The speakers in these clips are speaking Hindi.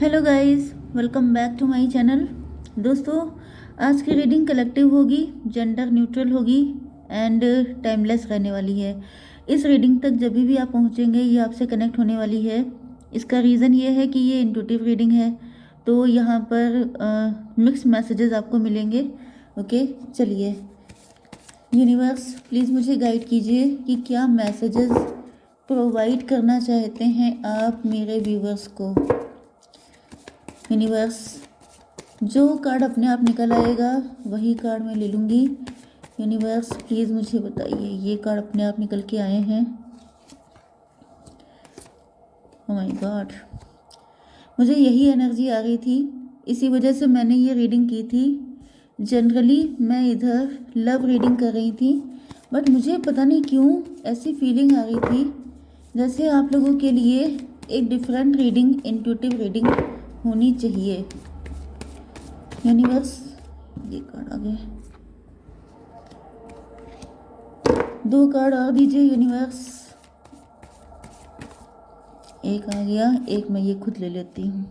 Hello guys, welcome back to my channel. दोस्तों, आज की रीडिंग कलेक्टिव होगी, जेंडर न्यूट्रल होगी एंड टाइमलेस रहने वाली है। इस रीडिंग तक जब भी आप पहुंचेंगे ये आपसे कनेक्ट होने वाली है। इसका रीज़न ये है कि ये इंट्यूटिव रीडिंग है, तो यहाँ पर मिक्स मैसेजेस आपको मिलेंगे। ओके, चलिए यूनिवर्स प्लीज़ मुझे गाइड कीजिए कि क्या मैसेजेस प्रोवाइड करना चाहते हैं आप मेरे व्यूवर्स को। यूनिवर्स, जो कार्ड अपने आप निकल आएगा वही कार्ड मैं ले लूँगी। यूनिवर्स प्लीज़ मुझे बताइए, ये कार्ड अपने आप निकल के आए हैं। ओह माय गॉड, मुझे यही एनर्जी आ रही थी, इसी वजह से मैंने ये रीडिंग की थी। जनरली मैं इधर लव रीडिंग कर रही थी, बट मुझे पता नहीं क्यों ऐसी फीलिंग आ रही थी जैसे आप लोगों के लिए एक डिफरेंट रीडिंग, इंट्यूटिव रीडिंग होनी चाहिए। यूनिवर्स, ये कार्ड आ गए, 2 कार्ड और दीजिए यूनिवर्स। एक आ गया, एक मैं ये खुद ले लेती हूँ।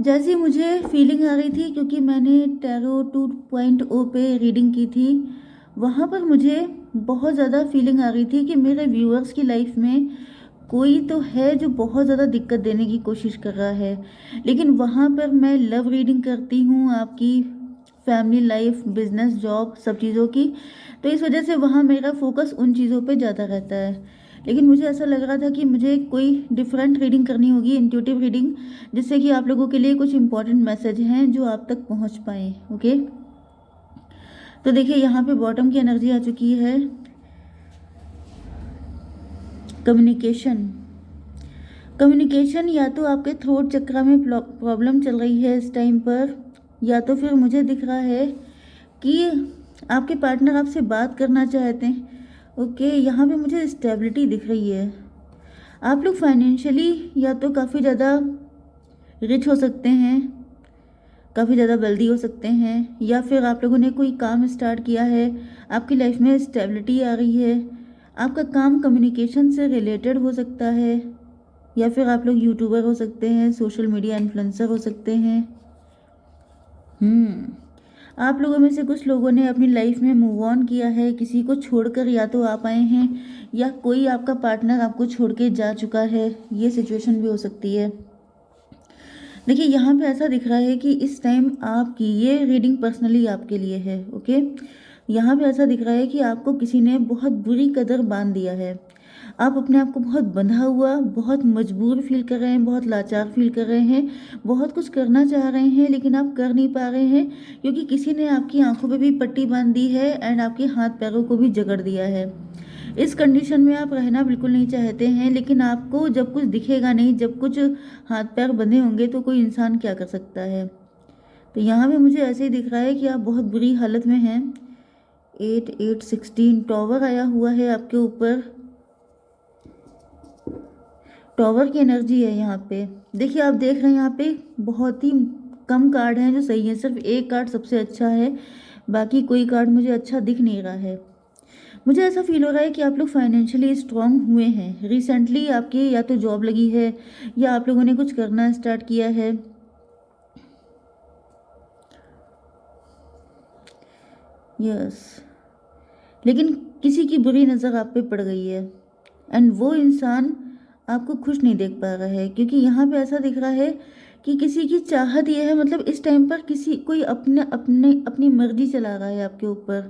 जैसी मुझे फीलिंग आ रही थी, क्योंकि मैंने टैरो 2.0 पे रीडिंग की थी, वहाँ पर मुझे बहुत ज़्यादा फीलिंग आ रही थी कि मेरे व्यूअर्स की लाइफ में कोई तो है जो बहुत ज़्यादा दिक्कत देने की कोशिश कर रहा है। लेकिन वहाँ पर मैं लव रीडिंग करती हूँ आपकी फैमिली लाइफ, बिजनेस, जॉब, सब चीज़ों की, तो इस वजह से वहाँ मेरा फोकस उन चीज़ों पे ज़्यादा रहता है। लेकिन मुझे ऐसा लग रहा था कि मुझे कोई डिफरेंट रीडिंग करनी होगी, इंट्यूटिव रीडिंग, जिससे कि आप लोगों के लिए कुछ इंपॉर्टेंट मैसेज हैं जो आप तक पहुँच पाएँ। ओके, तो देखिए यहाँ पे बॉटम की एनर्जी आ चुकी है। कम्युनिकेशन या तो आपके थ्रोट चक्र में प्रॉब्लम चल रही है इस टाइम पर, या तो फिर मुझे दिख रहा है कि आपके पार्टनर आपसे बात करना चाहते हैं। ओके, यहाँ पे मुझे स्टेबिलिटी दिख रही है। आप लोग फाइनेंशियली या तो काफ़ी ज़्यादा रिच हो सकते हैं, काफ़ी ज़्यादा वेल्दी हो सकते हैं, या फिर आप लोगों ने कोई काम स्टार्ट किया है, आपकी लाइफ में स्टेबिलिटी आ रही है। आपका काम कम्युनिकेशन से रिलेटेड हो सकता है, या फिर आप लोग यूट्यूबर हो सकते हैं, सोशल मीडिया इन्फ्लुएंसर हो सकते हैं। आप लोगों में से कुछ लोगों ने अपनी लाइफ में मूव ऑन किया है, किसी को छोड़कर या तो आप आए हैं, या कोई आपका पार्टनर आपको छोड़ के जा चुका है। ये सिचुएशन भी हो सकती है। देखिए यहाँ पे ऐसा दिख रहा है कि इस टाइम आपकी ये रीडिंग पर्सनली आपके लिए है। ओके, यहाँ पे ऐसा दिख रहा है कि आपको किसी ने बहुत बुरी कदर बांध दिया है। आप अपने आप को बहुत बंधा हुआ, बहुत मजबूर फील कर रहे हैं, बहुत लाचार फील कर रहे हैं, बहुत कुछ करना चाह रहे हैं लेकिन आप कर नहीं पा रहे हैं, क्योंकि किसी ने आपकी आंखों पे भी पट्टी बांध दी है एंड आपके हाथ पैरों को भी जकड़ दिया है। इस कंडीशन में आप रहना बिल्कुल नहीं चाहते हैं, लेकिन आपको जब कुछ दिखेगा नहीं, जब कुछ हाथ पैर बंधे होंगे तो कोई इंसान क्या कर सकता है। तो यहाँ पे मुझे ऐसे ही दिख रहा है कि आप बहुत बुरी हालत में हैं। 8 8 16 टॉवर आया हुआ है आपके ऊपर। टॉवर की एनर्जी है यहाँ पे। देखिए आप देख रहे हैं यहाँ पे बहुत ही कम कार्ड हैं जो सही है, सिर्फ एक कार्ड सबसे अच्छा है, बाकी कोई कार्ड मुझे अच्छा दिख नहीं रहा है। मुझे ऐसा फील हो रहा है कि आप लोग फाइनेंशियली स्ट्रांग हुए हैं। रिसेंटली आपकी या तो जॉब लगी है, या आप लोगों ने कुछ करना स्टार्ट किया है। यस, लेकिन किसी की बुरी नज़र आप पे पड़ गई है एंड वो इंसान आपको खुश नहीं देख पा रहा है, क्योंकि यहाँ पे ऐसा दिख रहा है कि किसी की चाहत ये है, मतलब इस टाइम पर कोई अपनी मर्जी चला रहा है आपके ऊपर।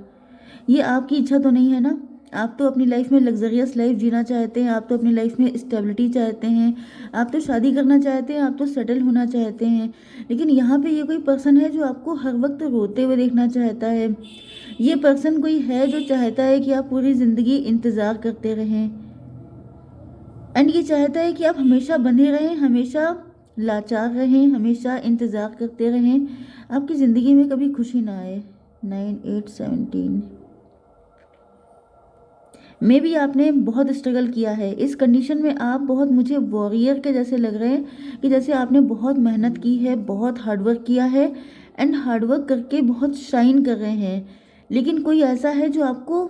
ये आपकी इच्छा तो नहीं है ना। आप तो अपनी लाइफ में लग्जरियस लाइफ जीना चाहते हैं, आप तो अपनी लाइफ में स्टेबिलिटी चाहते हैं, आप तो शादी करना चाहते हैं, आप तो सेटल होना चाहते हैं। लेकिन यहाँ पे ये कोई पर्सन है जो आपको हर वक्त रोते हुए देखना चाहता है। ये पर्सन कोई है जो चाहता है कि आप पूरी ज़िंदगी इंतज़ार करते रहें, एंड ये चाहता है कि आप हमेशा बंधे रहें, हमेशा लाचार रहें, हमेशा इंतज़ार करते रहें, आपकी ज़िंदगी में कभी खुशी ना आए। 9 8 17 मे भी आपने बहुत स्ट्रगल किया है। इस कंडीशन में आप बहुत, मुझे वॉरियर के जैसे लग रहे हैं, कि जैसे आपने बहुत मेहनत की है, बहुत हार्डवर्क किया है एंड हार्डवर्क करके बहुत शाइन कर रहे हैं। लेकिन कोई ऐसा है जो आपको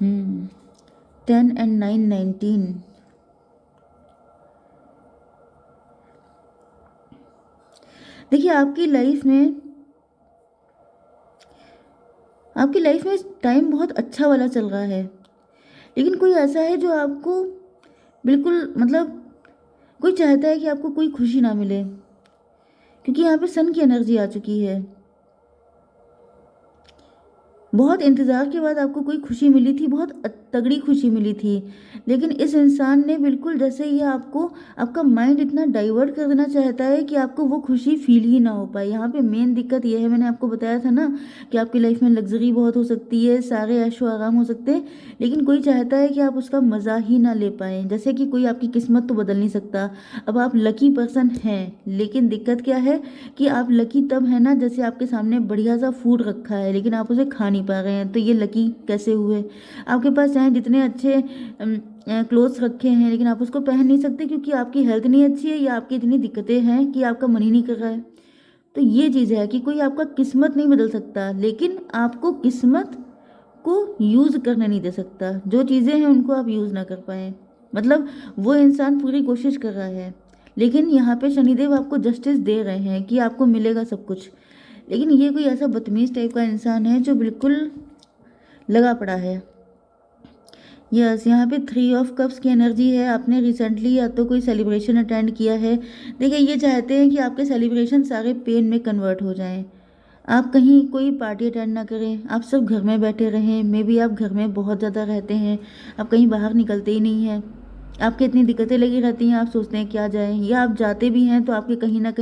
10 and 9 19। देखिए आपकी लाइफ में टाइम बहुत अच्छा वाला चल रहा है, लेकिन कोई ऐसा है जो आपको बिल्कुल मतलब कोई चाहता है कि आपको कोई खुशी ना मिले, क्योंकि यहाँ पे सन की एनर्जी आ चुकी है। बहुत इंतज़ार के बाद आपको कोई खुशी मिली थी, बहुत तगड़ी खुशी मिली थी, लेकिन इस इंसान ने बिल्कुल जैसे ये आपका माइंड इतना डाइवर्ट कर देना चाहता है कि आपको वो खुशी फील ही ना हो पाए। यहाँ पे मेन दिक्कत ये है, मैंने आपको बताया था ना कि आपकी लाइफ में लग्जरी बहुत हो सकती है, सारे ऐशो आराम हो सकते हैं, लेकिन कोई चाहता है कि आप उसका मज़ा ही ना ले पाएँ। जैसे कि कोई आपकी किस्मत तो बदल नहीं सकता। अब आप लकी पर्सन हैं, लेकिन दिक्कत क्या है कि आप लकी तब है ना जैसे आपके सामने बढ़िया सा फूड रखा है, लेकिन आप उसे खा नहीं पा रहे हैं, तो ये लकी कैसे हुए। आपके पास चाहे जितने अच्छे क्लोथ्स रखे हैं, लेकिन आप उसको पहन नहीं सकते क्योंकि आपकी हेल्थ नहीं अच्छी है या आपकी इतनी दिक्कतें हैं कि आपका मन ही नहीं कर रहा है। तो ये चीज़ है कि कोई आपका किस्मत नहीं बदल सकता, लेकिन आपको किस्मत को यूज़ करने नहीं दे सकता। जो चीज़ें हैं उनको आप यूज़ ना कर पाए, मतलब वो इंसान पूरी कोशिश कर रहा है, लेकिन यहाँ पे शनिदेव आपको जस्टिस दे रहे हैं कि आपको मिलेगा सब कुछ। लेकिन ये कोई ऐसा बदतमीज़ टाइप का इंसान है जो बिल्कुल लगा पड़ा है। यस, यहाँ पे 3 ऑफ कप्स की एनर्जी है। आपने रिसेंटली या तो कोई सेलिब्रेशन अटेंड किया है। देखिए, ये चाहते हैं कि आपके सेलिब्रेशन सारे पेन में कन्वर्ट हो जाएं। आप कहीं कोई पार्टी अटेंड ना करें, आप सब घर में बैठे रहें। मे बी आप घर में बहुत ज़्यादा रहते हैं, आप कहीं बाहर निकलते ही नहीं हैं, आपके इतनी दिक्कतें लगी रहती हैं, आप सोचते हैं क्या जाए, या आप जाते भी हैं तो आपके कहीं ना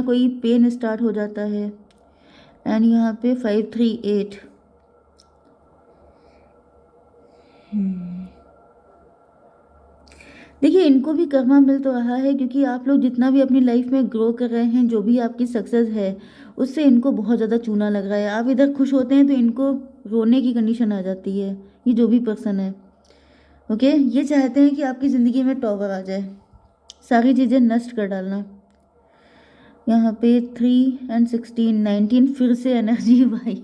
कोई पेन स्टार्ट हो जाता है। एंड यहाँ पे 5 3 8। देखिए, इनको भी कर्मा मिल तो रहा है, क्योंकि आप लोग जितना भी अपनी लाइफ में ग्रो कर रहे हैं, जो भी आपकी सक्सेस है, उससे इनको बहुत ज़्यादा चूना लग रहा है। आप इधर खुश होते हैं तो इनको रोने की कंडीशन आ जाती है। ये जो भी पर्सन है, ओके, ये चाहते हैं कि आपकी ज़िंदगी में टॉवर आ जाए, सारी चीज़ें नष्ट कर डालना। यहाँ पे 3 and 16 19 फिर से एनर्जी भाई,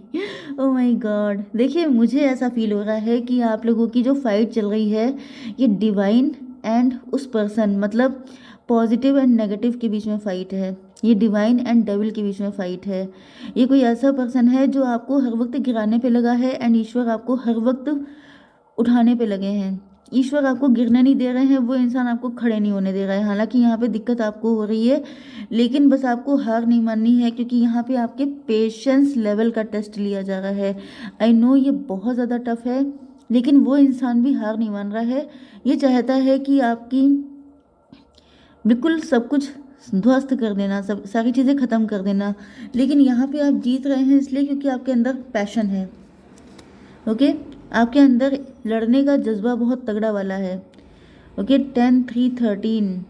ओ माय गॉड। देखिए, मुझे ऐसा फील हो रहा है कि आप लोगों की जो फाइट चल रही है, ये डिवाइन एंड उस पर्सन, मतलब पॉजिटिव एंड नेगेटिव के बीच में फाइट है। ये डिवाइन एंड डेविल के बीच में फाइट है। ये कोई ऐसा पर्सन है जो आपको हर वक्त गिराने पे लगा है, एंड ईश्वर आपको हर वक्त उठाने पे लगे हैं। ईश्वर आपको गिरने नहीं दे रहे हैं, वो इंसान आपको खड़े नहीं होने दे रहा है। हालांकि यहाँ पे दिक्कत आपको हो रही है, लेकिन बस आपको हार नहीं माननी है, क्योंकि यहाँ पे आपके पेशेंस लेवल का टेस्ट लिया जा रहा है। आई नो ये बहुत ज़्यादा टफ है, लेकिन वो इंसान भी हार नहीं मान रहा है। ये चाहता है कि आपकी बिल्कुल सब कुछ ध्वस्त कर देना, सब सारी चीज़ें ख़त्म कर देना, लेकिन यहाँ पे आप जीत रहे हैं इसलिए क्योंकि आपके अंदर पैशन है। ओके, आपके अंदर लड़ने का जज्बा बहुत तगड़ा वाला है। ओके, 10 3 13।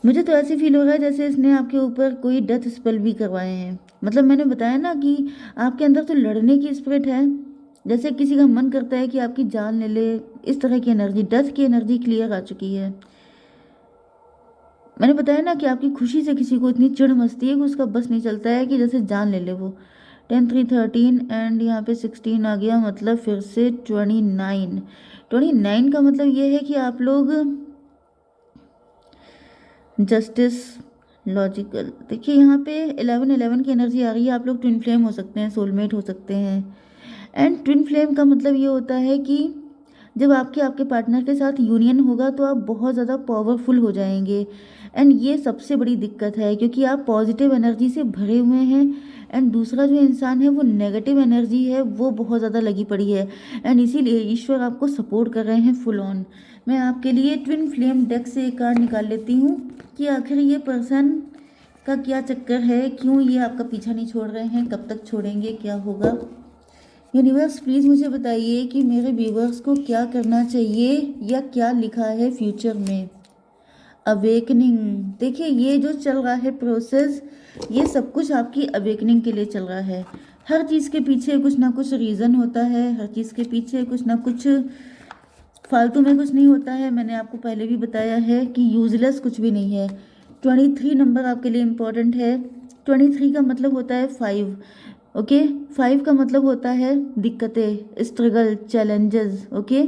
मुझे तो ऐसे फील हो रहा है जैसे इसने आपके ऊपर कोई डेथ स्पेल भी करवाए हैं। मतलब मैंने बताया ना कि आपके अंदर तो लड़ने की स्पिरिट है, जैसे किसी का मन करता है कि आपकी जान ले ले, इस तरह की एनर्जी, डेथ की एनर्जी क्लियर आ चुकी है। मैंने बताया ना कि आपकी खुशी से किसी को इतनी चिढ़ मचती है कि उसका बस नहीं चलता है कि जैसे जान ले ले वो। 10 3 13 एंड यहाँ पे 16 आ गया, मतलब फिर से 29 का मतलब ये है कि आप लोग जस्टिस, लॉजिकल। देखिए, यहाँ पे 11 की एनर्जी आ रही है। आप लोग ट्विन फ्लेम हो सकते हैं, सोलमेट हो सकते हैं। एंड ट्विन फ्लेम का मतलब ये होता है कि जब आपके पार्टनर के साथ यूनियन होगा तो आप बहुत ज़्यादा पावरफुल हो जाएंगे। एंड ये सबसे बड़ी दिक्कत है, क्योंकि आप पॉजिटिव एनर्जी से भरे हुए हैं, एंड दूसरा जो इंसान है वो नेगेटिव एनर्जी है, वो बहुत ज़्यादा लगी पड़ी है, एंड इसीलिए ईश्वर आपको सपोर्ट कर रहे हैं फुल ऑन। मैं आपके लिए ट्विन फ्लेम डेक से एक कार्ड निकाल लेती हूँ कि आखिर ये पर्सन का क्या चक्कर है, क्यों ये आपका पीछा नहीं छोड़ रहे हैं, कब तक छोड़ेंगे, क्या होगा। यूनिवर्स प्लीज़ मुझे बताइए कि मेरे व्यूवर्स को क्या करना चाहिए या क्या लिखा है फ्यूचर में। अवेकनिंग। देखिए, ये जो चल रहा है प्रोसेस, ये सब कुछ आपकी अवेकनिंग के लिए चल रहा है। हर चीज़ के पीछे कुछ ना कुछ रीज़न होता है, हर चीज़ के पीछे कुछ ना कुछ, फालतू में कुछ नहीं होता है। मैंने आपको पहले भी बताया है कि यूजलेस कुछ भी नहीं है। 23 नंबर आपके लिए इम्पोर्टेंट है। 23 का मतलब होता है 5। ओके। 5 का मतलब होता है दिक्कतें, स्ट्रगल, चैलेंजेस। ओके,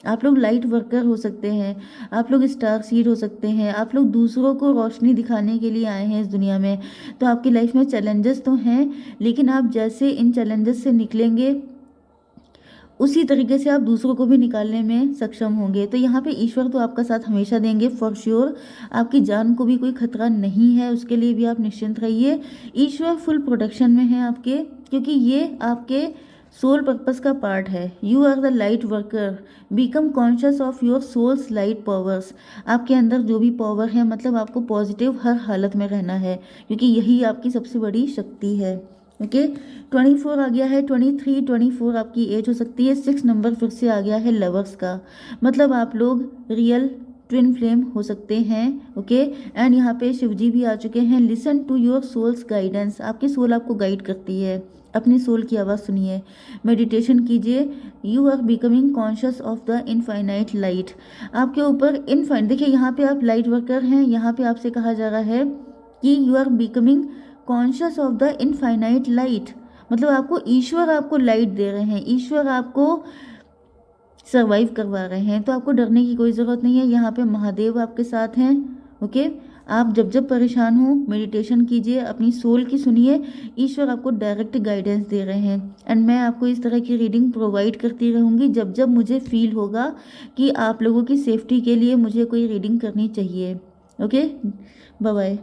आप लोग लाइट वर्कर हो सकते हैं, आप लोग स्टार सीड हो सकते हैं, आप लोग दूसरों को रोशनी दिखाने के लिए आए हैं इस दुनिया में। तो आपकी लाइफ में चैलेंजेस तो हैं, लेकिन आप जैसे इन चैलेंजेस से निकलेंगे उसी तरीके से आप दूसरों को भी निकालने में सक्षम होंगे। तो यहाँ पे ईश्वर तो आपका साथ हमेशा देंगे फॉर श्योर। आपकी जान को भी कोई खतरा नहीं है, उसके लिए भी आप निश्चिंत रहिए। ईश्वर फुल प्रोटेक्शन में है आपके, क्योंकि ये आपके सोल पर्पस का पार्ट है। You are the light worker, become conscious of your soul's light powers. आपके अंदर जो भी पावर है, मतलब आपको पॉजिटिव हर हालत में रहना है, क्योंकि यही आपकी सबसे बड़ी शक्ति है। ओके, 24 आ गया है, 23, 24 आपकी एज हो सकती है। 6 नंबर फिर से आ गया है लवर्स का, मतलब आप लोग रियल ट्विन फ्लेम हो सकते हैं। ओके, एंड यहाँ पे शिव जी भी आ चुके हैं। Listen to your soul's guidance, आपकी सोल आपको गाइड करती है। अपनी सोल की आवाज़ सुनिए, मेडिटेशन कीजिए। You are becoming conscious of the infinite light. आपके ऊपर इनफाइन, देखिए यहाँ पे आप लाइट वर्कर हैं, यहाँ पे आपसे कहा जा रहा है कि you are becoming conscious of the infinite light, मतलब आपको ईश्वर आपको लाइट दे रहे हैं, ईश्वर आपको सर्वाइव करवा रहे हैं। तो आपको डरने की कोई ज़रूरत नहीं है, यहाँ पे महादेव आपके साथ हैं। ओके, आप जब जब परेशान हो मेडिटेशन कीजिए, अपनी सोल की सुनिए, ईश्वर आपको डायरेक्ट गाइडेंस दे रहे हैं। एंड मैं आपको इस तरह की रीडिंग प्रोवाइड करती रहूँगी जब जब मुझे फील होगा कि आप लोगों की सेफ्टी के लिए मुझे कोई रीडिंग करनी चाहिए। Okay, bye bye.